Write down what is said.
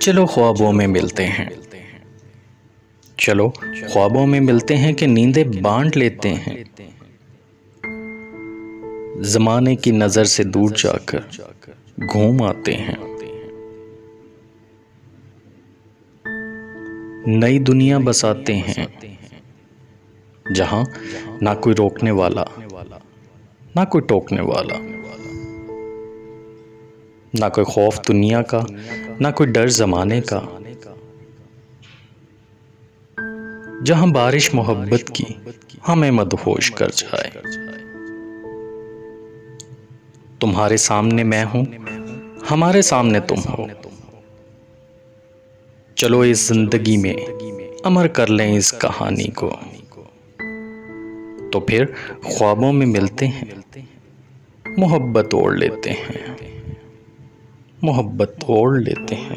चलो ख्वाबों में मिलते हैं। चलो ख्वाबों में मिलते हैं कि नींदें बांट लेते हैं। ज़माने की नज़र से दूर जाकर घूम आते हैं। नई दुनिया बसाते हैं जहां ना कोई रोकने वाला, ना कोई टोकने वाला, ना कोई खौफ दुनिया का, ना कोई डर ज़माने का। जहां बारिश मोहब्बत की हमें मदहोश कर जाए। तुम्हारे सामने मैं हूं, हमारे सामने तुम हो। चलो इस जिंदगी में अमर कर लें इस कहानी को। तो फिर ख्वाबों में मिलते हैं, मोहब्बत ओढ़ लेते हैं, मोहब्बत ओढ़ लेते हैं।